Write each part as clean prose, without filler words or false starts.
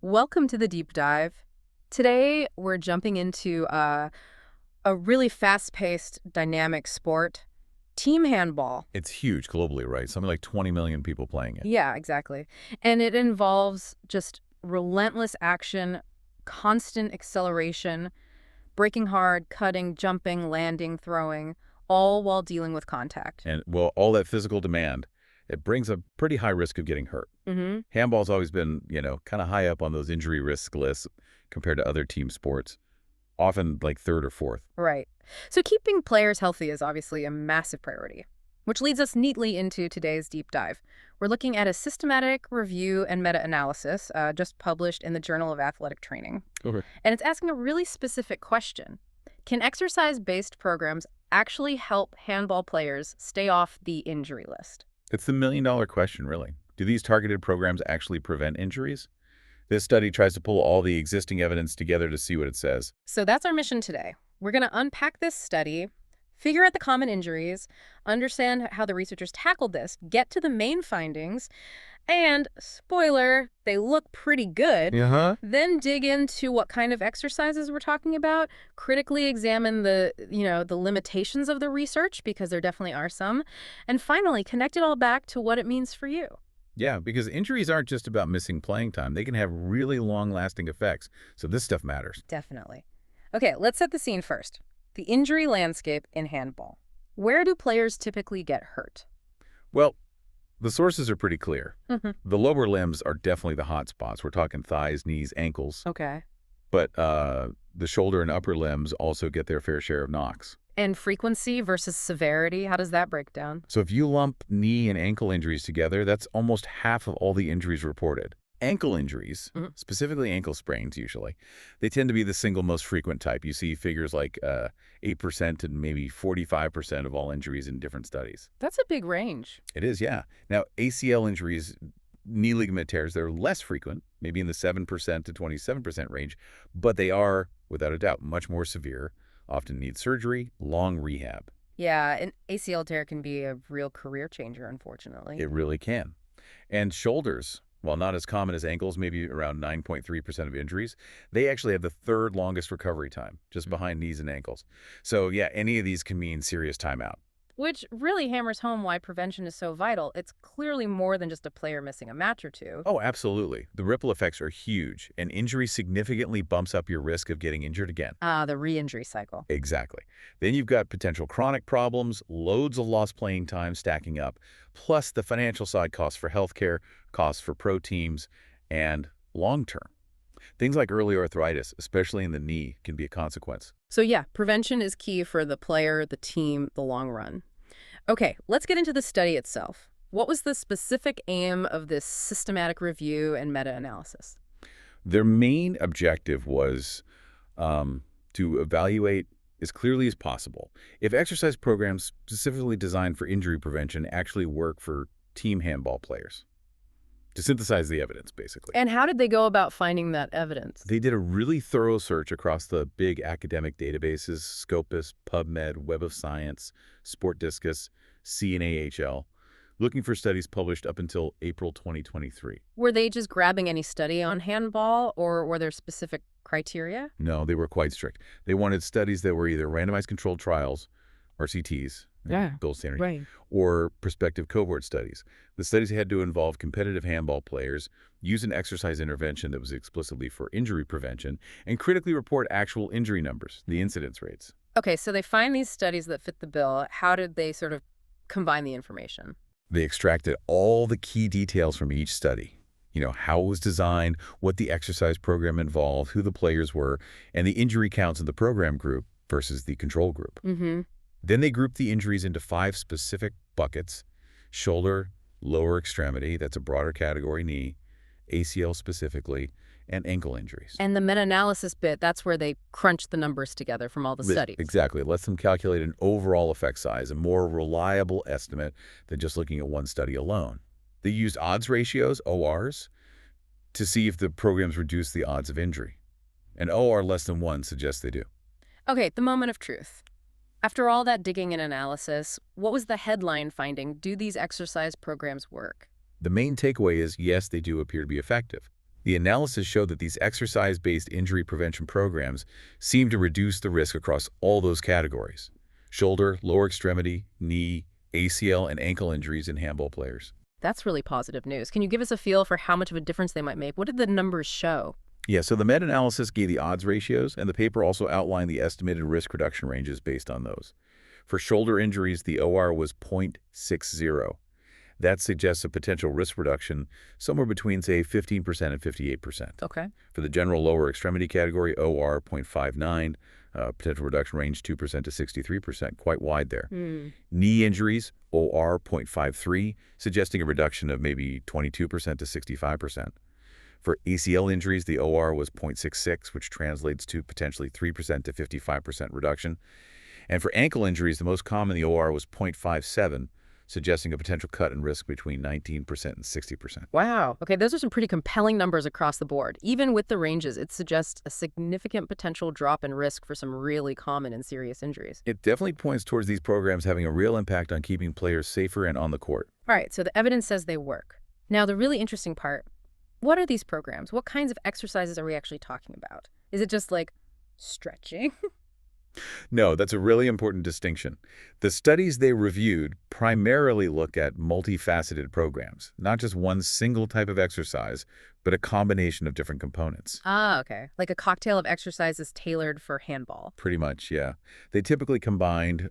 Welcome to the deep dive. Today, we're jumping into a really fast-paced, dynamic sport, team handball. It's huge globally, right? Something like 20 million people playing it. Yeah, exactly. And it involves just relentless action, constant acceleration, breaking hard, cutting, jumping, landing, throwing, all while dealing with contact. And, well, all that physical demand, it brings a pretty high risk of getting hurt. Mm-hmm. Handball's always been, kind of high up on those injury risk lists compared to other team sports, often like third or fourth. Right. So keeping players healthy is obviously a massive priority, which leads us neatly into today's deep dive. We're looking at a systematic review and meta-analysis just published in the Journal of Athletic Training. Okay. And it's asking a really specific question. Can exercise-based programs actually help handball players stay off the injury list? It's the million-dollar question, really. Do these targeted programs actually prevent injuries? This study tries to pull all the existing evidence together to see what it says. So that's our mission today. We're going to unpack this study, figure out the common injuries, understand how the researchers tackled this, get to the main findings, and, spoiler, they look pretty good. Uh-huh. Then dig into what kind of exercises we're talking about, critically examine the limitations of the research, because there definitely are some, and finally connect it all back to what it means for you. Yeah, because injuries aren't just about missing playing time. They can have really long-lasting effects, so this stuff matters. Definitely. Okay, let's set the scene first. The injury landscape in handball. Where do players typically get hurt? Well, the sources are pretty clear. Mm-hmm. The lower limbs are definitely the hot spots. We're talking thighs, knees, ankles. Okay. But the shoulder and upper limbs also get their fair share of knocks. And frequency versus severity, how does that break down? So if you lump knee and ankle injuries together, that's almost half of all the injuries reported. Ankle injuries, Mhm. specifically ankle sprains usually, they tend to be the single most frequent type. You see figures like 8% and maybe 45% of all injuries in different studies. That's a big range. It is, yeah. Now, ACL injuries, knee ligament tears, they're less frequent, maybe in the 7% to 27% range, but they are, without a doubt, much more severe, often need surgery, long rehab. Yeah, an ACL tear can be a real career changer, unfortunately. It really can. And shoulders, while not as common as ankles, maybe around 9.3% of injuries, they actually have the third longest recovery time, just behind knees and ankles. So yeah, any of these can mean serious timeout. Which really hammers home why prevention is so vital. It's clearly more than just a player missing a match or two. Oh, absolutely. The ripple effects are huge, and injury significantly bumps up your risk of getting injured again. Ah, the re-injury cycle. Exactly. Then you've got potential chronic problems, loads of lost playing time stacking up, plus the financial side costs for healthcare, costs for pro teams, and long-term. Things like early arthritis, especially in the knee, can be a consequence. So yeah, prevention is key for the player, the team, the long run. Okay, let's get into the study itself. What was the specific aim of this systematic review and meta-analysis? Their main objective was to evaluate as clearly as possible if exercise programs specifically designed for injury prevention actually work for team handball players. To synthesize the evidence, basically. And how did they go about finding that evidence? They did a really thorough search across the big academic databases, Scopus, PubMed, Web of Science, Sport Discus, CNAHL, looking for studies published up until April 2023. Were they just grabbing any study on handball, or were there specific criteria? No, they were quite strict. They wanted studies that were either randomized controlled trials, RCTs, Yeah, gold standard, right. or prospective cohort studies. The studies had to involve competitive handball players, use an exercise intervention that was explicitly for injury prevention, and critically report actual injury numbers, the incidence rates. Okay, so they find these studies that fit the bill. How did they sort of combine the information? They extracted all the key details from each study. How it was designed, what the exercise program involved, who the players were, and the injury counts in the program group versus the control group. Mm-hmm. Then they grouped the injuries into 5 specific buckets: shoulder, lower extremity, that's a broader category, knee, ACL specifically, and ankle injuries. And the meta-analysis bit, that's where they crunch the numbers together from all the studies. Exactly. It lets them calculate an overall effect size, a more reliable estimate than just looking at one study alone. They used odds ratios, ORs, to see if the programs reduce the odds of injury. An OR less than 1 suggests they do. Okay, the moment of truth. After all that digging and analysis, what was the headline finding? Do these exercise programs work? The main takeaway is, yes, they do appear to be effective. The analysis showed that these exercise-based injury prevention programs seem to reduce the risk across all those categories: shoulder, lower extremity, knee, ACL, and ankle injuries in handball players. That's really positive news. Can you give us a feel for how much of a difference they might make? What did the numbers show? Yeah, so the meta-analysis gave the odds ratios, and the paper also outlined the estimated risk reduction ranges based on those. For shoulder injuries, the OR was 0.60. That suggests a potential risk reduction somewhere between, say, 15% and 58%. Okay. For the general lower extremity category, OR 0.59, potential reduction range 2% to 63%, quite wide there. Hmm. Knee injuries, OR 0.53, suggesting a reduction of maybe 22% to 65%. For ACL injuries, the OR was 0.66, which translates to potentially 3% to 55% reduction. And for ankle injuries, the most common, the OR was 0.57, suggesting a potential cut in risk between 19% and 60%. Wow. Okay, those are some pretty compelling numbers across the board. Even with the ranges, it suggests a significant potential drop in risk for some really common and serious injuries. It definitely points towards these programs having a real impact on keeping players safer and on the court. All right, so the evidence says they work. Now, the really interesting part, what are these programs? What kinds of exercises are we actually talking about? Is it just like stretching? No, that's a really important distinction. The studies they reviewed primarily look at multifaceted programs, not just one single type of exercise, but a combination of different components. Ah, okay. Like a cocktail of exercises tailored for handball. Pretty much, yeah. They typically combined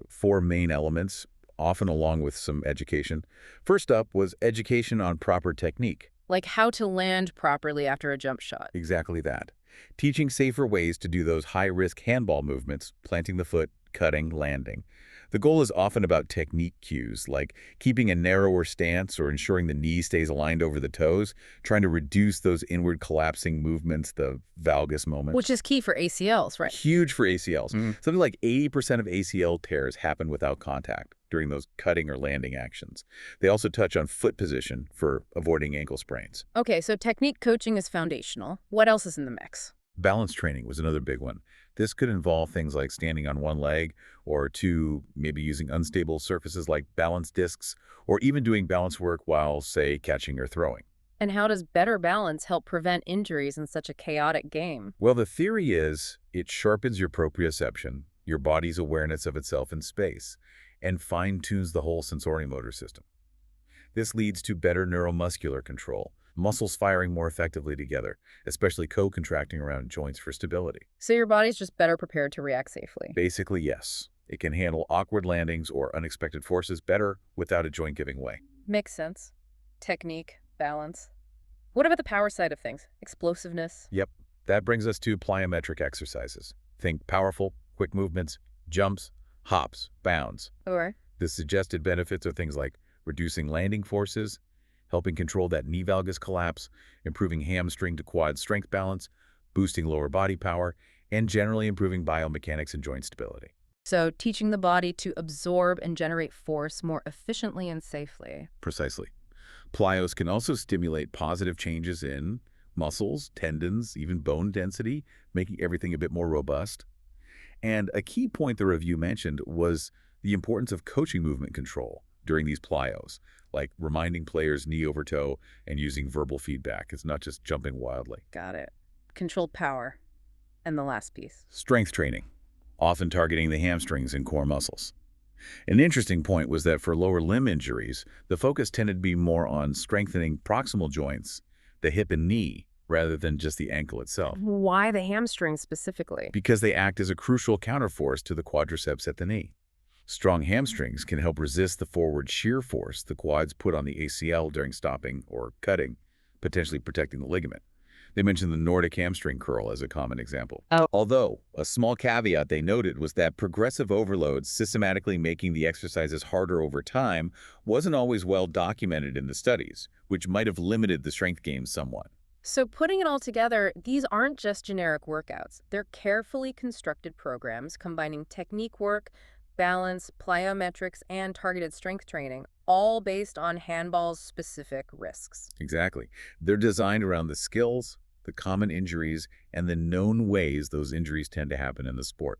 four main elements, often along with some education. First up was education on proper technique. Like how to land properly after a jump shot. Exactly that. Teaching safer ways to do those high-risk handball movements, planting the foot, cutting, landing. The goal is often about technique cues, like keeping a narrower stance or ensuring the knee stays aligned over the toes, trying to reduce those inward collapsing movements, the valgus moments. Which is key for ACLs, right? Huge for ACLs. Mm. Something like 80% of ACL tears happen without contact during those cutting or landing actions. They also touch on foot position for avoiding ankle sprains. Okay, so technique coaching is foundational. What else is in the mix? Balance training was another big one. This could involve things like standing on one leg or two, maybe using unstable surfaces like balance discs, or even doing balance work while, say, catching or throwing. And how does better balance help prevent injuries in such a chaotic game? Well, the theory is it sharpens your proprioception, your body's awareness of itself in space, and fine-tunes the whole sensorimotor system. This leads to better neuromuscular control, muscles firing more effectively together, especially co-contracting around joints for stability. So your body's just better prepared to react safely. Basically, yes. It can handle awkward landings or unexpected forces better without a joint giving way. Makes sense. Technique, balance. What about the power side of things? Explosiveness? Yep, that brings us to plyometric exercises. Think powerful, quick movements, jumps, hops, bounds. Or The suggested benefits are things like reducing landing forces, helping control that knee valgus collapse, improving hamstring to quad strength balance, boosting lower body power, and generally improving biomechanics and joint stability. so teaching the body to absorb and generate force more efficiently and safely. Precisely. Plyos can also stimulate positive changes in muscles, tendons, even bone density, making everything a bit more robust. And a key point the review mentioned was the importance of coaching movement control during these plyos, like reminding players knee over toe and using verbal feedback. It's not just jumping wildly. Got it. Controlled power. And the last piece. Strength training, often targeting the hamstrings and core muscles. An interesting point was that for lower limb injuries, the focus tended to be more on strengthening proximal joints, the hip and knee, rather than just the ankle itself, Why the hamstring specifically? because they act as a crucial counterforce to the quadriceps at the knee. Strong hamstrings can help resist the forward shear force the quads put on the ACL during stopping or cutting, potentially protecting the ligament. They mentioned the Nordic hamstring curl as a common example. Oh. Although, a small caveat they noted was that progressive overload systematically making the exercises harder over time wasn't always well documented in the studies, which might have limited the strength gains somewhat. So putting it all together, these aren't just generic workouts. They're carefully constructed programs combining technique work, balance, plyometrics, and targeted strength training, all based on handball's specific risks. Exactly. They're designed around the skills, the common injuries, and the known ways those injuries tend to happen in the sport.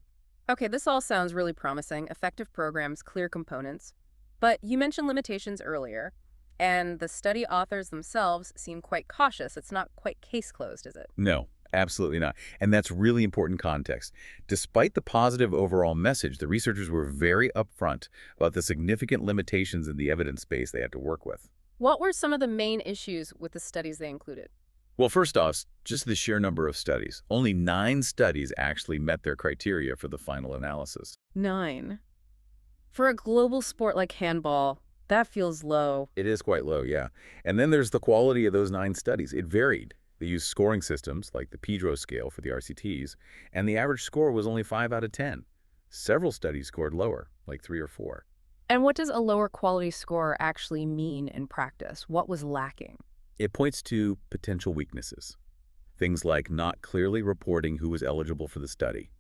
Okay, this all sounds really promising. Effective programs, clear components. But you mentioned limitations earlier. And the study authors themselves seem quite cautious. It's not quite case closed, is it? No, absolutely not. And that's really important context. Despite the positive overall message, the researchers were very upfront about the significant limitations in the evidence base they had to work with. What were some of the main issues with the studies they included? Well, first off, just the sheer number of studies. Only 9 studies actually met their criteria for the final analysis. 9. For a global sport like handball, that feels low. It is quite low, yeah. And then there's the quality of those 9 studies. It varied. They used scoring systems, like the Pedro scale for the RCTs, and the average score was only 5 out of 10. Several studies scored lower, like 3 or 4. And what does a lower quality score actually mean in practice? What was lacking? It points to potential weaknesses. Things like not clearly reporting who was eligible for the study,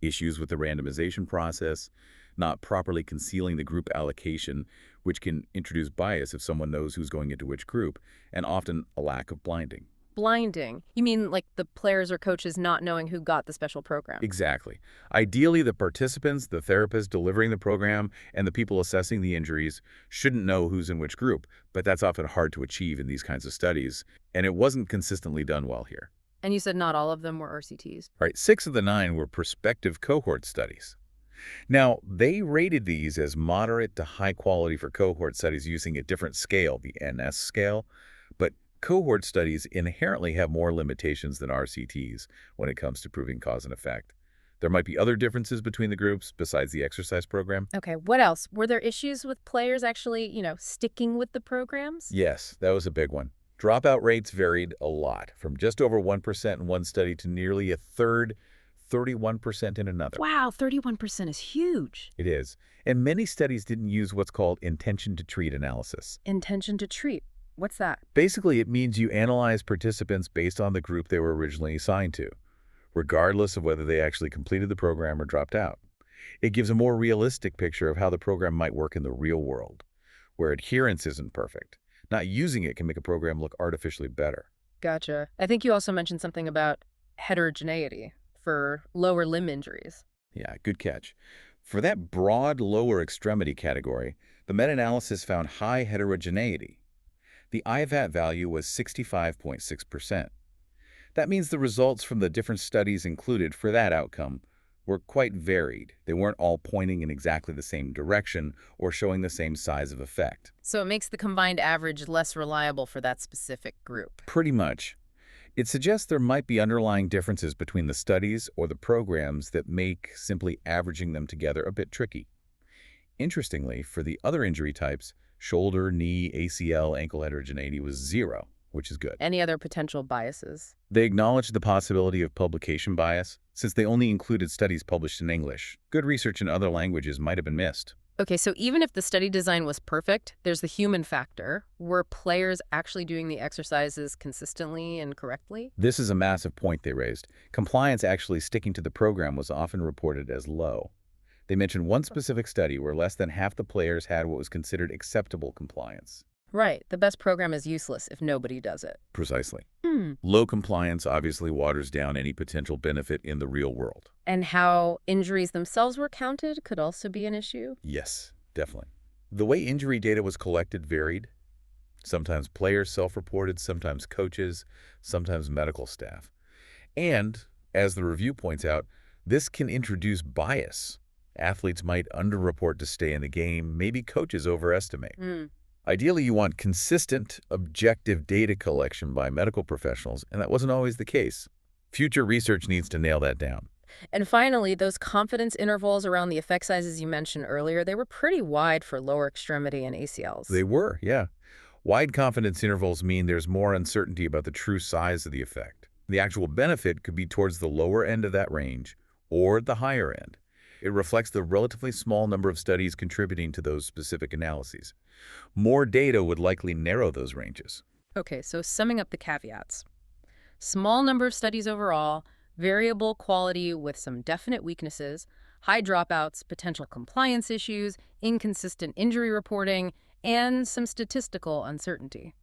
issues with the randomization process, not properly concealing the group allocation, which can introduce bias if someone knows who's going into which group, and often a lack of blinding. Blinding. You mean like the players or coaches not knowing who got the special program? Exactly. Ideally, the participants, the therapists delivering the program, and the people assessing the injuries shouldn't know who's in which group, but that's often hard to achieve in these kinds of studies, and it wasn't consistently done well here. And you said not all of them were RCTs. All right, 6 of the 9 were prospective cohort studies. Now, they rated these as moderate to high quality for cohort studies using a different scale, the NS scale, but cohort studies inherently have more limitations than RCTs when it comes to proving cause and effect. There might be other differences between the groups besides the exercise program. Okay, what else? Were there issues with players actually, sticking with the programs? Yes, that was a big one. Dropout rates varied a lot, from just over 1% in one study to nearly a third, 31% in another. Wow, 31% is huge. It is. And many studies didn't use what's called intention to treat analysis. Intention to treat. What's that? Basically, it means you analyze participants based on the group they were originally assigned to, regardless of whether they actually completed the program or dropped out. It gives a more realistic picture of how the program might work in the real world, where adherence isn't perfect. Not using it can make a program look artificially better. Gotcha. I think you also mentioned something about heterogeneity for lower limb injuries. Yeah, good catch. For that broad lower extremity category, the meta-analysis found high heterogeneity. The IVAT value was 65.6%. That means the results from the different studies included for that outcome were quite varied. They weren't all pointing in exactly the same direction or showing the same size of effect. So it makes the combined average less reliable for that specific group. Pretty much. It suggests there might be underlying differences between the studies or the programs that make simply averaging them together a bit tricky. Interestingly, for the other injury types, shoulder, knee, ACL, ankle heterogeneity was 0, which is good. Any other potential biases? They acknowledged the possibility of publication bias, since they only included studies published in English. Good research in other languages might have been missed. Okay, so even if the study design was perfect, there's the human factor. Were players actually doing the exercises consistently and correctly? This is a massive point they raised. Compliance actually sticking to the program was often reported as low. They mentioned one specific study where less than half the players had what was considered acceptable compliance. Right. The best program is useless if nobody does it. Precisely. Low compliance obviously waters down any potential benefit in the real world. And how injuries themselves were counted could also be an issue? Yes, definitely. The way injury data was collected varied. Sometimes players self-reported, sometimes coaches, sometimes medical staff. And, as the review points out, this can introduce bias. Athletes might underreport to stay in the game, maybe coaches overestimate. Ideally, you want consistent, objective data collection by medical professionals, and that wasn't always the case. Future research needs to nail that down. And finally, those confidence intervals around the effect sizes you mentioned earlier, they were pretty wide for lower extremity and ACLs. They were, yeah. Wide confidence intervals mean there's more uncertainty about the true size of the effect. The actual benefit could be towards the lower end of that range or the higher end. It reflects the relatively small number of studies contributing to those specific analyses. More data would likely narrow those ranges. Okay, so summing up the caveats. Small number of studies overall, variable quality with some definite weaknesses, high dropouts, potential compliance issues, inconsistent injury reporting, and some statistical uncertainty.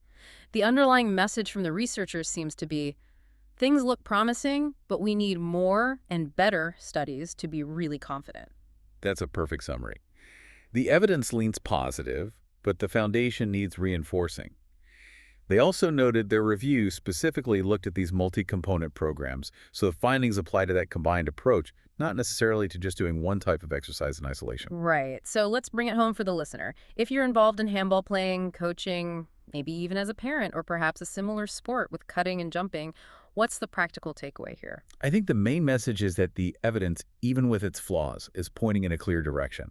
The underlying message from the researchers seems to be, things look promising, but we need more and better studies to be really confident. That's a perfect summary. The evidence leans positive, but the foundation needs reinforcing. They also noted their review specifically looked at these multi-component programs, so the findings apply to that combined approach, not necessarily to just doing one type of exercise in isolation. Right. So let's bring it home for the listener. If you're involved in handball playing, coaching, maybe even as a parent, or perhaps a similar sport with cutting and jumping, what's the practical takeaway here? I think the main message is that the evidence, even with its flaws, is pointing in a clear direction.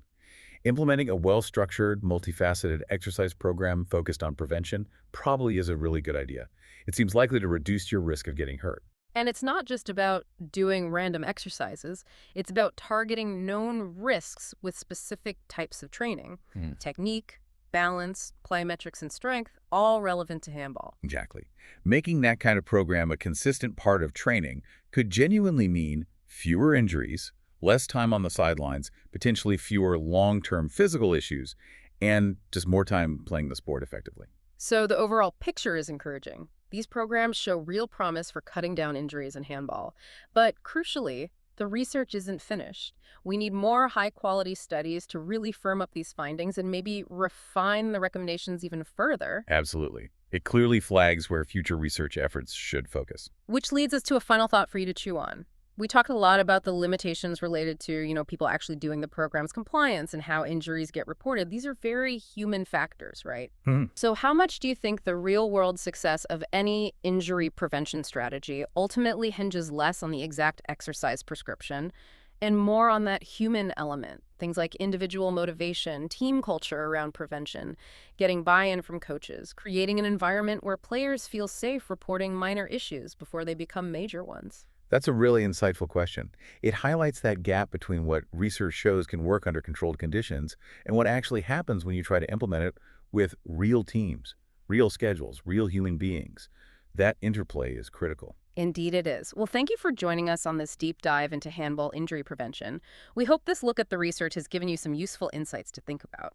Implementing a well-structured, multifaceted exercise program focused on prevention probably is a really good idea. It seems likely to reduce your risk of getting hurt. And it's not just about doing random exercises. It's about targeting known risks with specific types of training. Technique, balance, plyometrics, and strength, all relevant to handball. Exactly. Making that kind of program a consistent part of training could genuinely mean fewer injuries, less time on the sidelines, potentially fewer long-term physical issues, and just more time playing the sport effectively. So the overall picture is encouraging. These programs show real promise for cutting down injuries in handball. But crucially, the research isn't finished. We need more high-quality studies to really firm up these findings and maybe refine the recommendations even further. Absolutely. It clearly flags where future research efforts should focus. Which leads us to a final thought for you to chew on. We talked a lot about the limitations related to, people actually doing the program's compliance and how injuries get reported. These are very human factors, right? So how much do you think the real-world success of any injury prevention strategy ultimately hinges less on the exact exercise prescription and more on that human element? Things like individual motivation, team culture around prevention, getting buy-in from coaches, creating an environment where players feel safe reporting minor issues before they become major ones. That's a really insightful question. It highlights that gap between what research shows can work under controlled conditions and what actually happens when you try to implement it with real teams, real schedules, real human beings. That interplay is critical. Indeed it is. Well, thank you for joining us on this deep dive into handball injury prevention. We hope this look at the research has given you some useful insights to think about.